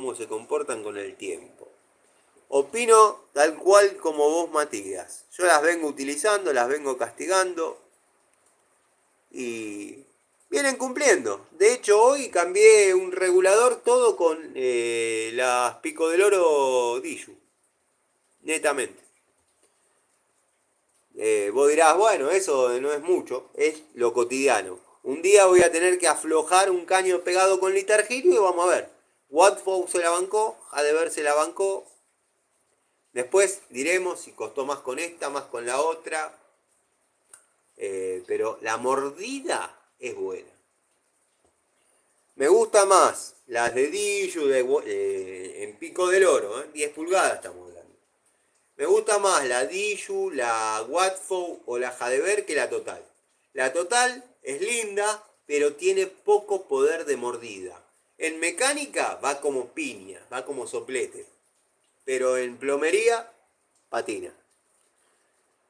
cómo se comportan con el tiempo. Opino tal cual como vos, Matías. Yo las vengo utilizando, las vengo castigando y vienen cumpliendo. De hecho, hoy cambié un regulador todo con las Pico del Oro Diju. Netamente. Vos dirás, bueno, eso no es mucho, es lo cotidiano. Un día voy a tener que aflojar un caño pegado con litargiro y vamos a ver. Watford se la bancó, Hadever se la bancó. Después diremos si costó más con esta, más con la otra. Pero la mordida es buena. Me gusta más las de Diju en Pico del Oro, 10 pulgadas estamos hablando. Me gusta más la Diju, la Watford o la Hadever que la Total. La Total es linda, pero tiene poco poder de mordida. En mecánica va como piña, va como soplete. Pero en plomería, patina.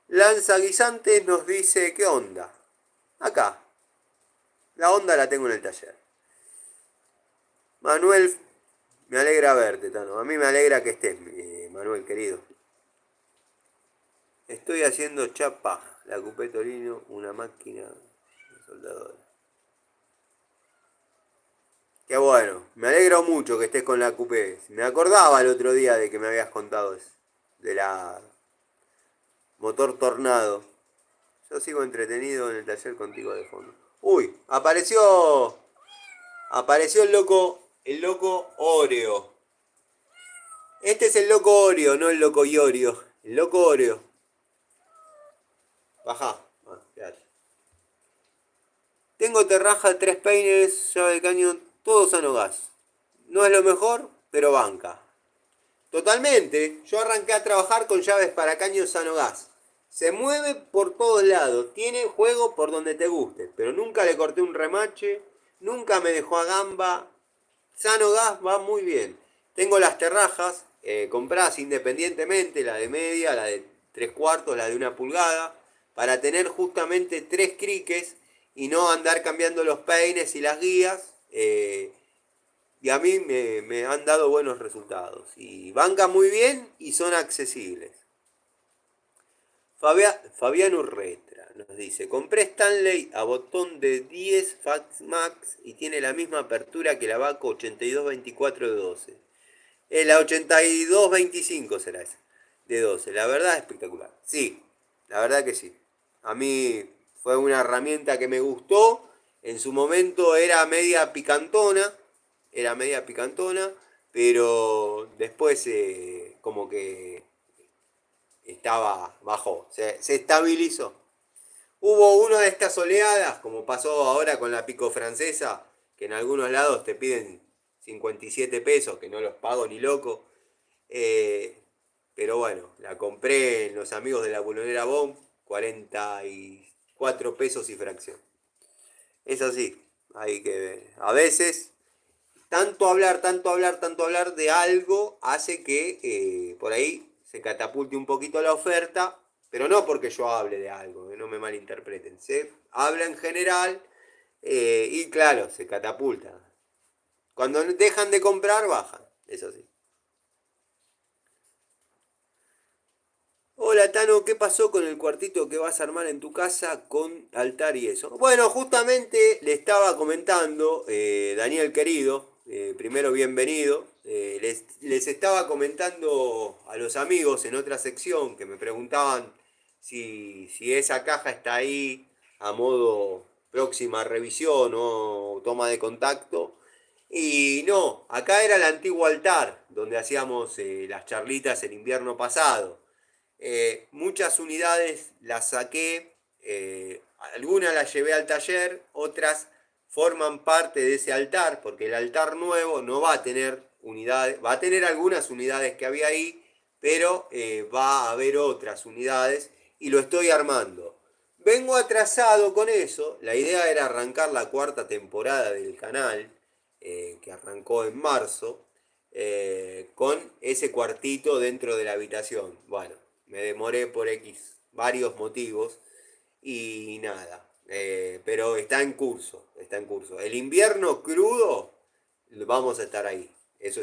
Lanza Guisantes nos dice, ¿qué onda? Acá. La onda la tengo en el taller. Manuel, me alegra verte, Tano. A mí me alegra que estés, Manuel, querido. Estoy haciendo chapa, la Coupé Torino, una máquina de soldadora. Qué bueno, me alegro mucho que estés con la Coupé. Me acordaba el otro día de que me habías contado eso, de la motor Tornado. Yo sigo entretenido en el taller contigo de fondo. Uy, apareció el loco Oreo. Este es el loco Oreo, no el loco Iorio. El loco Oreo. Bajá. Tengo terraja, 3 peines, llave de caño, todo sano gas. No es lo mejor, pero banca. Totalmente, yo arranqué a trabajar con llaves para caño sano gas. Se mueve por todos lados, tiene juego por donde te guste, pero nunca le corté un remache, nunca me dejó a gamba. Sano gas va muy bien. Tengo las terrajas compradas independientemente, la de media, la de 3/4, la de 1 pulgada, para tener justamente 3 criques y no andar cambiando los peines y las guías. Y a mí me han dado buenos resultados. Y bancan muy bien y son accesibles. Fabián Urretra nos dice, compré Stanley a botón de 10 Fax Max y tiene la misma apertura que la Vaco 8224 de 12. Es la 8225 será esa, de 12. La verdad es espectacular. Sí, la verdad que sí. A mí fue una herramienta que me gustó. En su momento era media picantona, pero después como que bajó, se estabilizó. Hubo una de estas oleadas, como pasó ahora con la pico francesa, que en algunos lados te piden 57 pesos, que no los pago ni loco. Pero bueno, la compré en los amigos de la Bulonera Bomb, 44 pesos y fracción. Es así, hay que ver. A veces, tanto hablar de algo hace que por ahí se catapulte un poquito la oferta, pero no porque yo hable de algo, que no me malinterpreten. Se habla en general y claro, se catapulta. Cuando dejan de comprar, bajan, eso sí. Hola Tano, ¿qué pasó con el cuartito que vas a armar en tu casa con altar y eso? Bueno, justamente le estaba comentando, Daniel querido, primero bienvenido, les estaba comentando a los amigos en otra sección que me preguntaban si esa caja está ahí a modo próxima revisión o toma de contacto. Y no, acá era el antiguo altar donde hacíamos las charlitas el invierno pasado. Muchas unidades las saqué, algunas las llevé al taller, otras forman parte de ese altar, porque el altar nuevo no va a tener unidades, va a tener algunas unidades que había ahí, pero va a haber otras unidades y lo estoy armando. Vengo atrasado con eso, la idea era arrancar la 4ª temporada del canal, que arrancó en marzo, con ese cuartito dentro de la habitación. Bueno, me demoré por X varios motivos y nada. Pero está en curso, está en curso. El invierno crudo, vamos a estar ahí. Eso es